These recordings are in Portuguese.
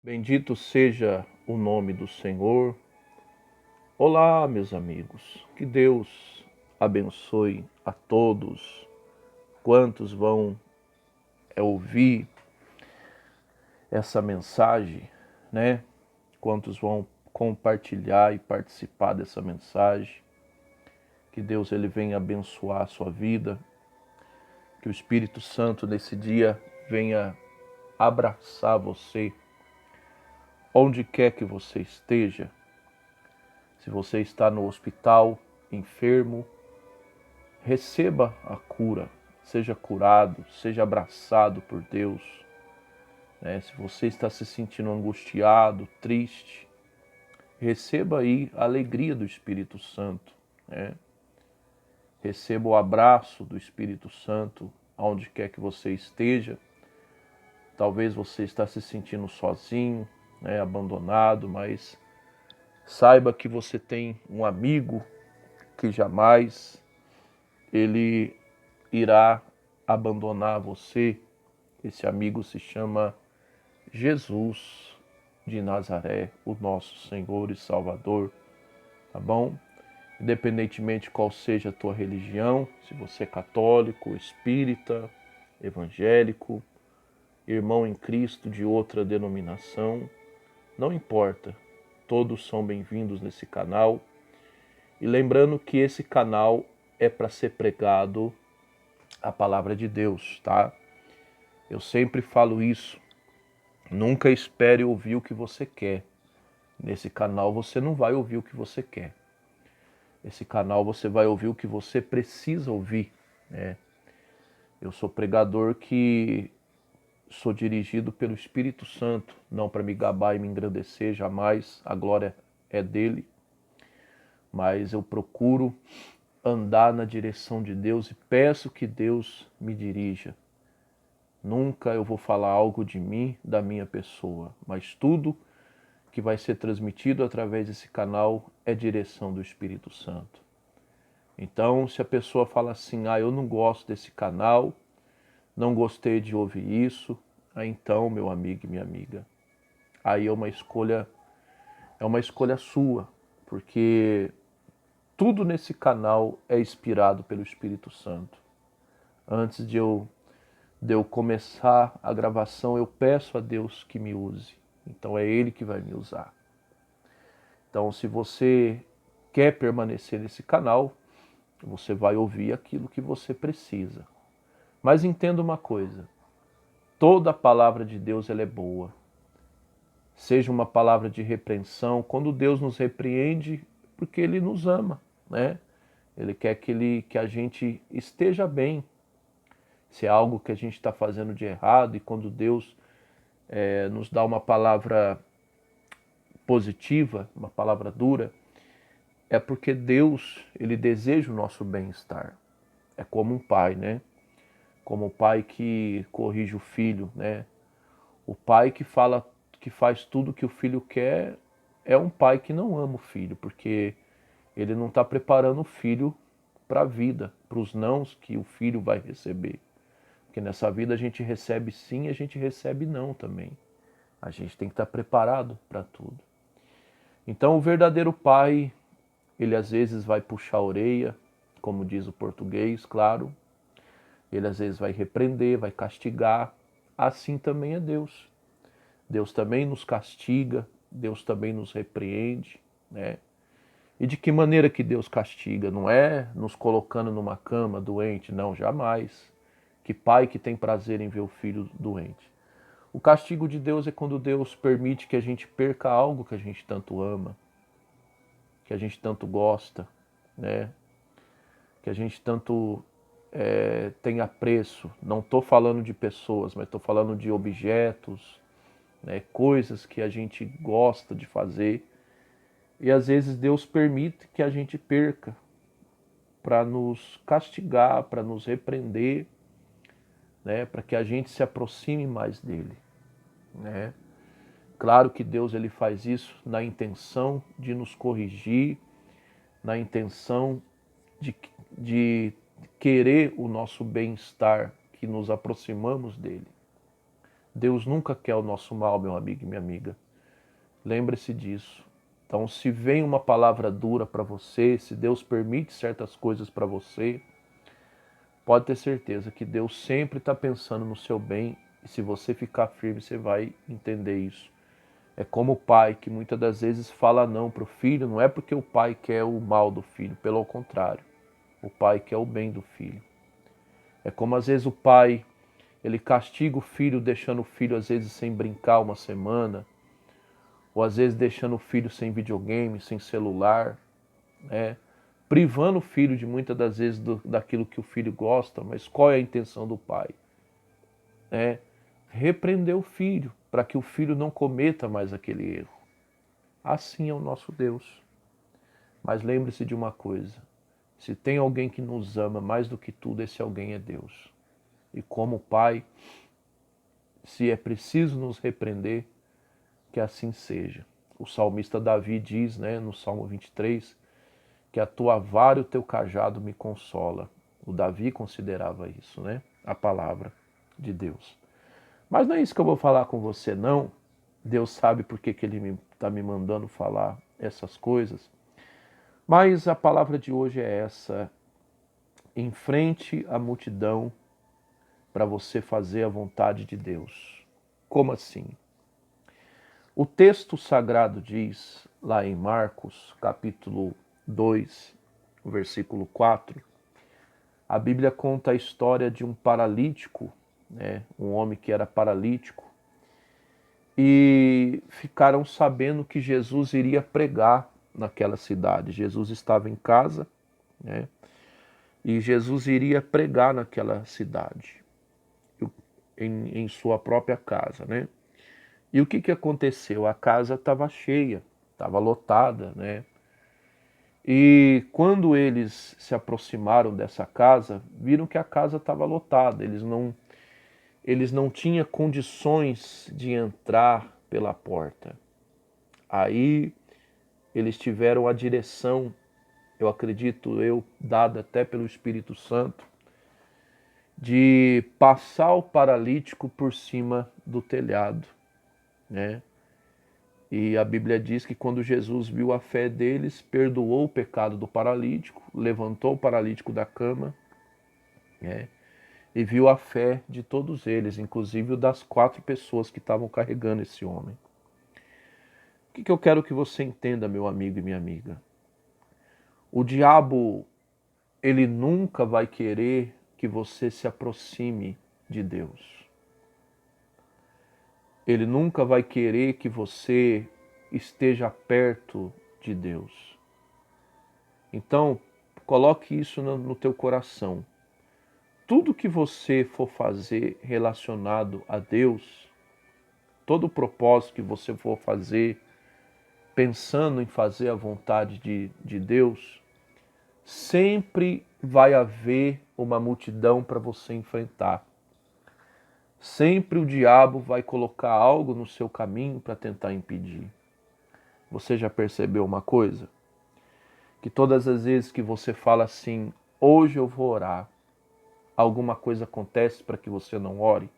Bendito seja o nome do Senhor. Olá, meus amigos. Que Deus abençoe a todos quantos vão ouvir essa mensagem, né? Quantos vão compartilhar e participar dessa mensagem. Que Deus ele venha abençoar a sua vida. Que o Espírito Santo nesse dia venha abraçar você onde quer que você esteja. Se você está no hospital, enfermo, receba a cura, seja curado, seja abraçado por Deus. Se você está se sentindo angustiado, triste, receba aí a alegria do Espírito Santo. Receba o abraço do Espírito Santo, aonde quer que você esteja. Talvez você está se sentindo sozinho, abandonado, mas saiba que você tem um amigo que jamais ele irá abandonar você. Esse amigo se chama Jesus de Nazaré, o nosso Senhor e Salvador, tá bom? Independentemente qual seja a tua religião, se você é católico, espírita, evangélico, irmão em Cristo de outra denominação, não importa, todos são bem-vindos nesse canal. E lembrando que esse canal é para ser pregado a palavra de Deus, tá? Eu sempre falo isso. Nunca espere ouvir o que você quer. Nesse canal você não vai ouvir o que você quer. Esse canal você vai ouvir o que você precisa ouvir, né? Eu sou pregador que sou dirigido pelo Espírito Santo, não para me gabar e me engrandecer, jamais. A glória é dele. Mas eu procuro andar na direção de Deus e peço que Deus me dirija. Nunca eu vou falar algo de mim, da minha pessoa, mas tudo que vai ser transmitido através desse canal é direção do Espírito Santo. Então, se a pessoa fala assim, eu não gosto desse canal, não gostei de ouvir isso, então, meu amigo e minha amiga, aí é uma escolha sua, porque tudo nesse canal é inspirado pelo Espírito Santo. Antes de eu começar a gravação, eu peço a Deus que me use. Então é Ele que vai me usar. Então, se você quer permanecer nesse canal, você vai ouvir aquilo que você precisa. Mas entenda uma coisa, toda a palavra de Deus ela é boa. Seja uma palavra de repreensão, quando Deus nos repreende, porque Ele nos ama, né? Ele quer que a gente esteja bem. Se é algo que a gente está fazendo de errado, e quando Deus nos dá uma palavra positiva, uma palavra dura, é porque Deus, ele deseja o nosso bem-estar. É como um pai, né? Como o pai que corrige o filho, né? O pai que faz tudo que o filho quer, é um pai que não ama o filho, porque ele não está preparando o filho para a vida, para os nãos que o filho vai receber. Porque nessa vida a gente recebe sim e a gente recebe não também. A gente tem que estar preparado para tudo. Então o verdadeiro pai, ele às vezes vai puxar a orelha, como diz o português, claro. Ele às vezes vai repreender, vai castigar. Assim também é Deus. Deus também nos castiga, Deus também nos repreende, né? E de que maneira que Deus castiga? Não é nos colocando numa cama doente, não, jamais. Que pai que tem prazer em ver o filho doente? O castigo de Deus é quando Deus permite que a gente perca algo que a gente tanto ama, que a gente tanto gosta, né? Que a gente tanto tem apreço. Não estou falando de pessoas, mas estou falando de objetos, né? Coisas que a gente gosta de fazer. E às vezes Deus permite que a gente perca para nos castigar, para nos repreender, né? Para que a gente se aproxime mais dele, né? Claro que Deus ele faz isso na intenção de nos corrigir, na intenção de querer o nosso bem-estar, que nos aproximamos dele. Deus nunca quer o nosso mal, meu amigo e minha amiga. Lembre-se disso. Então, se vem uma palavra dura para você, se Deus permite certas coisas para você, pode ter certeza que Deus sempre está pensando no seu bem, e se você ficar firme, você vai entender isso. É como o pai que muitas das vezes fala não para o filho, não é porque o pai quer o mal do filho, pelo contrário, o pai quer o bem do filho. É como às vezes o pai, ele castiga o filho, deixando o filho às vezes sem brincar uma semana, ou às vezes deixando o filho sem videogame, sem celular, né? Privando o filho de muitas das vezes daquilo que o filho gosta, mas qual é a intenção do pai? É repreender o filho, para que o filho não cometa mais aquele erro. Assim é o nosso Deus. Mas lembre-se de uma coisa, se tem alguém que nos ama mais do que tudo, esse alguém é Deus. E como Pai, se é preciso nos repreender, que assim seja. O salmista Davi diz, no Salmo 23, que a tua vara e o teu cajado me consola. O Davi considerava isso, a palavra de Deus. Mas não é isso que eu vou falar com você, não. Deus sabe por que ele está me mandando falar essas coisas. Mas a palavra de hoje é essa. Enfrente a multidão para você fazer a vontade de Deus. Como assim? O texto sagrado diz, lá em Marcos, capítulo 2, versículo 4, a Bíblia conta a história de um paralítico, um homem que era paralítico, e ficaram sabendo que Jesus iria pregar naquela cidade. Jesus estava em casa, e Jesus iria pregar naquela cidade, em sua própria casa, E o que aconteceu? A casa estava cheia, estava lotada, E quando eles se aproximaram dessa casa, viram que a casa estava lotada. Eles não tinham condições de entrar pela porta. Aí eles tiveram a direção, eu acredito dada até pelo Espírito Santo, de passar o paralítico por cima do telhado, E a Bíblia diz que quando Jesus viu a fé deles, perdoou o pecado do paralítico, levantou o paralítico da cama, e viu a fé de todos eles, inclusive o das 4 pessoas que estavam carregando esse homem. O que eu quero que você entenda, meu amigo e minha amiga? O diabo, ele nunca vai querer que você se aproxime de Deus. Ele nunca vai querer que você esteja perto de Deus. Então, coloque isso no teu coração. Tudo que você for fazer relacionado a Deus, todo o propósito que você for fazer, pensando em fazer a vontade de Deus, sempre vai haver uma multidão para você enfrentar. Sempre o diabo vai colocar algo no seu caminho para tentar impedir. Você já percebeu uma coisa? Que todas as vezes que você fala assim, hoje eu vou orar, alguma coisa acontece para que você não ore?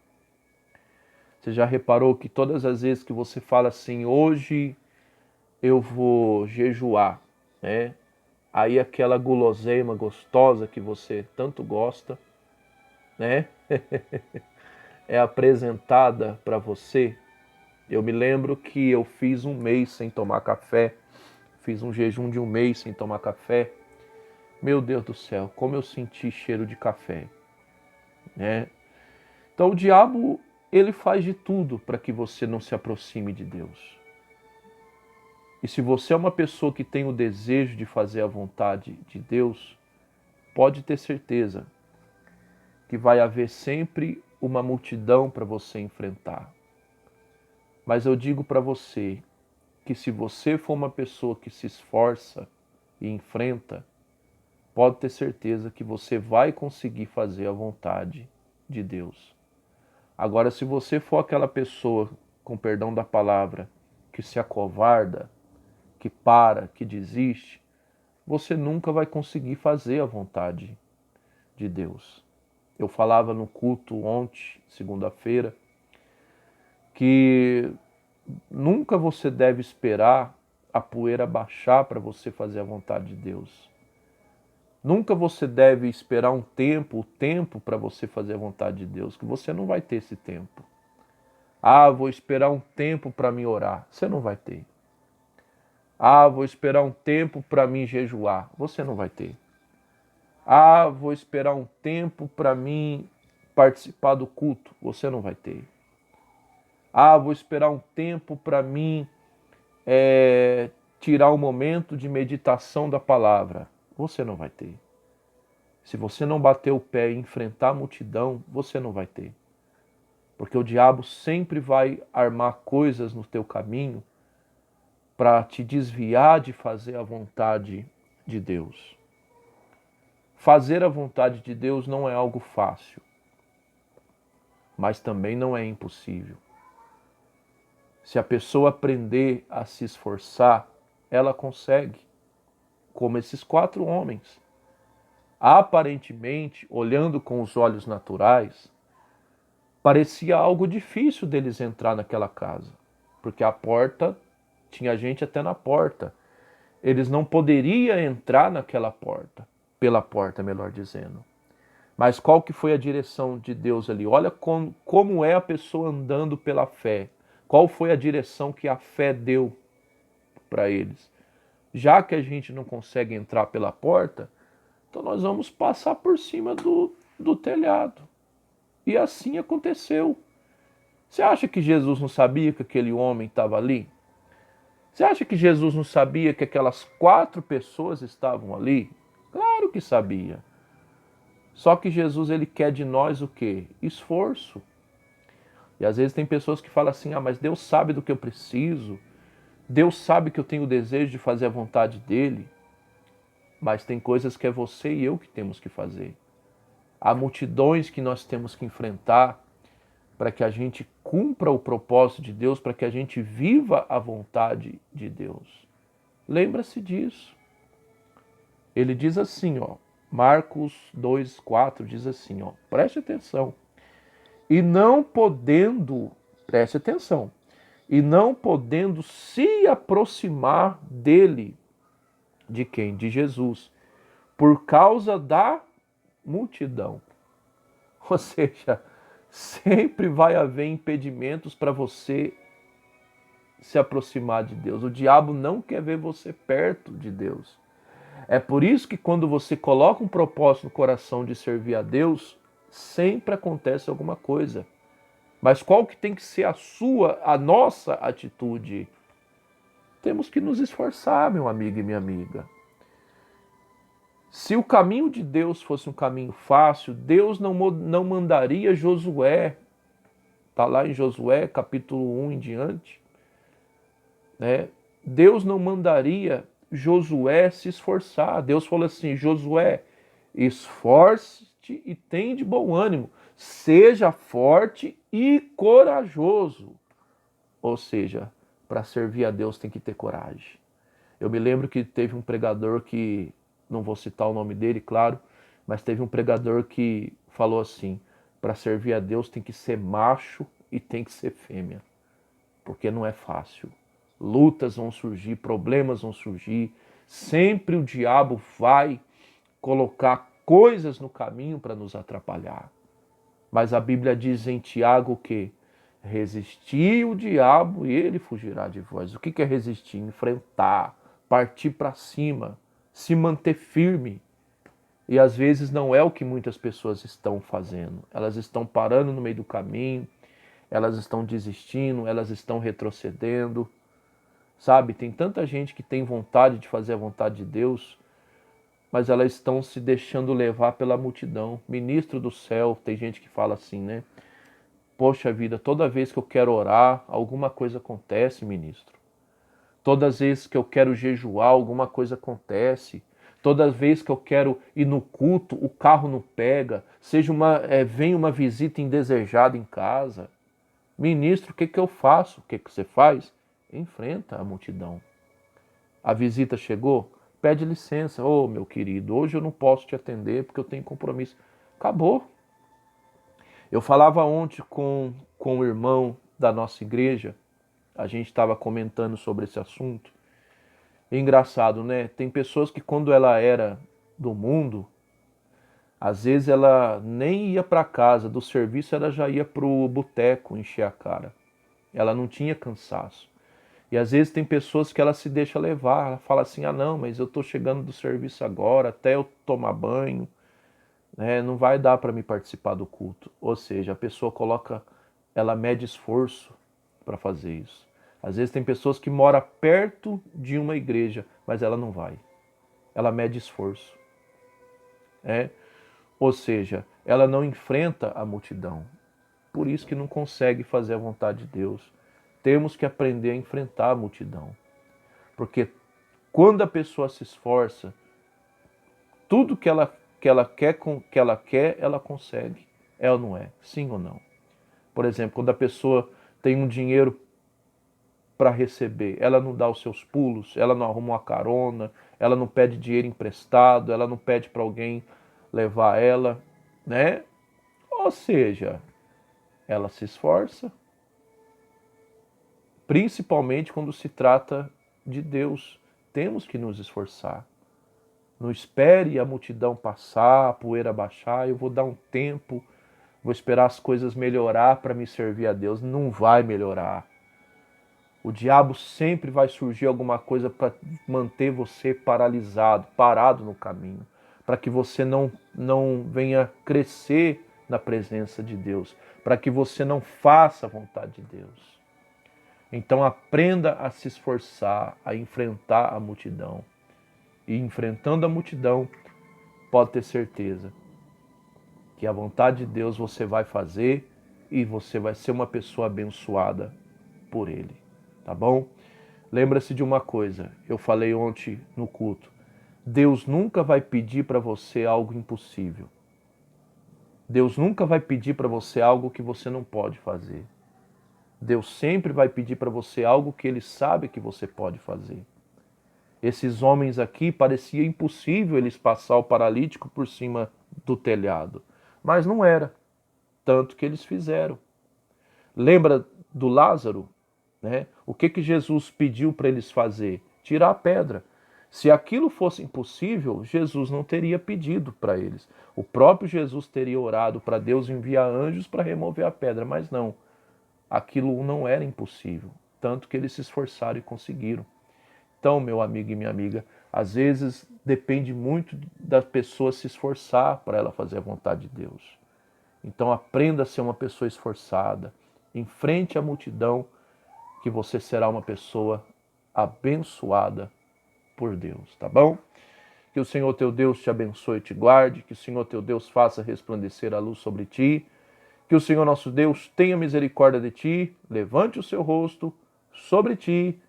Você já reparou que todas as vezes que você fala assim, hoje eu vou jejuar, Aí aquela guloseima gostosa que você tanto gosta, É apresentada para você. Eu me lembro que eu fiz um mês sem tomar café, fiz um jejum de um mês sem tomar café. Meu Deus do céu, como eu senti cheiro de café, Então o diabo, ele faz de tudo para que você não se aproxime de Deus. E se você é uma pessoa que tem o desejo de fazer a vontade de Deus, pode ter certeza que vai haver sempre uma multidão para você enfrentar. Mas eu digo para você que se você for uma pessoa que se esforça e enfrenta, pode ter certeza que você vai conseguir fazer a vontade de Deus. Agora, se você for aquela pessoa, com perdão da palavra, que se acovarda, que para, que desiste, você nunca vai conseguir fazer a vontade de Deus. Eu falava no culto ontem, segunda-feira, que nunca você deve esperar a poeira baixar para você fazer a vontade de Deus. Nunca você deve esperar o tempo para você fazer a vontade de Deus, que você não vai ter esse tempo. Ah, vou esperar um tempo para me orar. Você não vai ter. Ah, vou esperar um tempo para me jejuar. Você não vai ter. Ah, vou esperar um tempo para mim participar do culto. Você não vai ter. Ah, vou esperar um tempo para mim tirar um momento de meditação da palavra. Você não vai ter. Se você não bater o pé e enfrentar a multidão, você não vai ter. Porque o diabo sempre vai armar coisas no teu caminho para te desviar de fazer a vontade de Deus. Fazer a vontade de Deus não é algo fácil, mas também não é impossível. Se a pessoa aprender a se esforçar, ela consegue, como esses 4 homens. Aparentemente, olhando com os olhos naturais, parecia algo difícil deles entrar naquela casa, porque a porta, tinha gente até na porta. Eles não poderiam entrar naquela porta, pela porta, melhor dizendo. Mas qual que foi a direção de Deus ali? Olha como é a pessoa andando pela fé. Qual foi a direção que a fé deu para eles? Já que a gente não consegue entrar pela porta, então nós vamos passar por cima do telhado. E assim aconteceu. Você acha que Jesus não sabia que aquele homem estava ali? Você acha que Jesus não sabia que aquelas 4 pessoas estavam ali? Claro que sabia. Só que Jesus, ele quer de nós o quê? Esforço. E às vezes tem pessoas que falam assim, mas Deus sabe do que eu preciso. Deus sabe que eu tenho o desejo de fazer a vontade dele. Mas tem coisas que é você e eu que temos que fazer. Há multidões que nós temos que enfrentar para que a gente cumpra o propósito de Deus, para que a gente viva a vontade de Deus. Lembra-se disso. Ele diz assim, Marcos 2:4 diz assim, preste atenção. E não podendo, preste atenção, e não podendo se aproximar dele, de quem? De Jesus, por causa da multidão. Ou seja, sempre vai haver impedimentos para você se aproximar de Deus. O diabo não quer ver você perto de Deus. É por isso que quando você coloca um propósito no coração de servir a Deus, sempre acontece alguma coisa. Mas qual que tem que ser a nossa atitude? Temos que nos esforçar, meu amigo e minha amiga. Se o caminho de Deus fosse um caminho fácil, Deus não mandaria Josué. Está lá em Josué, capítulo 1 em diante. Né? Deus não mandaria Josué se esforçar. Deus falou assim, Josué, esforce-te e tem de bom ânimo. Seja forte e corajoso. Ou seja, para servir a Deus tem que ter coragem. Eu me lembro que teve um pregador que, não vou citar o nome dele, claro, mas teve um pregador que falou assim, para servir a Deus tem que ser macho e tem que ser fêmea, porque não é fácil. Lutas vão surgir, problemas vão surgir, sempre o diabo vai colocar coisas no caminho para nos atrapalhar. Mas a Bíblia diz em Tiago que resistir o diabo e ele fugirá de vós. O que é resistir? Enfrentar, partir para cima, se manter firme. E às vezes não é o que muitas pessoas estão fazendo. Elas estão parando no meio do caminho, elas estão desistindo, elas estão retrocedendo. Sabe, tem tanta gente que tem vontade de fazer a vontade de Deus, mas elas estão se deixando levar pela multidão. Ministro do céu, tem gente que fala assim, né? Poxa vida, toda vez que eu quero orar, alguma coisa acontece, ministro. Todas as vezes que eu quero jejuar, alguma coisa acontece. Toda vez que eu quero ir no culto, o carro não pega. Vem uma visita indesejada em casa. Ministro, o que eu faço? O que você faz? Enfrenta a multidão. A visita chegou? Pede licença. Ô, meu querido, hoje eu não posso te atender porque eu tenho compromisso. Acabou. Eu falava ontem com um irmão da nossa igreja, a gente estava comentando sobre esse assunto. É engraçado, né? Tem pessoas que quando ela era do mundo, às vezes ela nem ia para casa do serviço, ela já ia pro boteco encher a cara. Ela não tinha cansaço. E às vezes tem pessoas que ela se deixa levar, ela fala assim: "Ah, não, mas eu tô chegando do serviço agora, até eu tomar banho, né, não vai dar para me participar do culto". Ou seja, a pessoa coloca, ela mede esforço para fazer isso. Às vezes tem pessoas que moram perto de uma igreja, mas ela não vai. Ela mede esforço, né? Ou seja, ela não enfrenta a multidão. Por isso que não consegue fazer a vontade de Deus. Temos que aprender a enfrentar a multidão. Porque quando a pessoa se esforça, tudo que ela quer, ela consegue. É ou não é? Sim ou não? Por exemplo, quando a pessoa tem um dinheiro para receber, ela não dá os seus pulos, ela não arruma uma carona, ela não pede dinheiro emprestado, ela não pede para alguém levar ela, né? Ou seja, ela se esforça, principalmente quando se trata de Deus. Temos que nos esforçar. Não espere a multidão passar, a poeira baixar, eu vou dar um tempo, vou esperar as coisas melhorar para me servir a Deus. Não vai melhorar. O diabo sempre vai surgir alguma coisa para manter você paralisado, parado no caminho, para que você não venha crescer na presença de Deus, para que você não faça a vontade de Deus. Então aprenda a se esforçar, a enfrentar a multidão. E enfrentando a multidão, pode ter certeza que a vontade de Deus você vai fazer e você vai ser uma pessoa abençoada por Ele. Tá bom? Lembra-se de uma coisa, eu falei ontem no culto. Deus nunca vai pedir para você algo impossível. Deus nunca vai pedir para você algo que você não pode fazer. Deus sempre vai pedir para você algo que Ele sabe que você pode fazer. Esses homens aqui, parecia impossível eles passar o paralítico por cima do telhado. Mas não era. Tanto que eles fizeram. Lembra do Lázaro? Né? O que Jesus pediu para eles fazer? Tirar a pedra. Se aquilo fosse impossível, Jesus não teria pedido para eles. O próprio Jesus teria orado para Deus enviar anjos para remover a pedra, mas não. Aquilo não era impossível. Tanto que eles se esforçaram e conseguiram. Então, meu amigo e minha amiga, às vezes depende muito da pessoa se esforçar para ela fazer a vontade de Deus. Então aprenda a ser uma pessoa esforçada. Enfrente a multidão, que você será uma pessoa abençoada por Deus, tá bom? Que o Senhor teu Deus te abençoe e te guarde, que o Senhor teu Deus faça resplandecer a luz sobre ti, que o Senhor nosso Deus tenha misericórdia de ti, levante o seu rosto sobre ti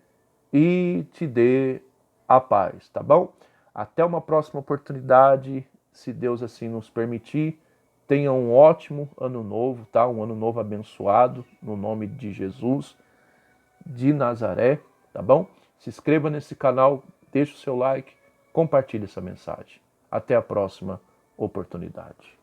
e te dê a paz, tá bom? Até uma próxima oportunidade, se Deus assim nos permitir. Tenha um ótimo ano novo, tá? Um ano novo abençoado, no nome de Jesus de Nazaré, tá bom? Se inscreva nesse canal, deixe o seu like, compartilhe essa mensagem. Até a próxima oportunidade.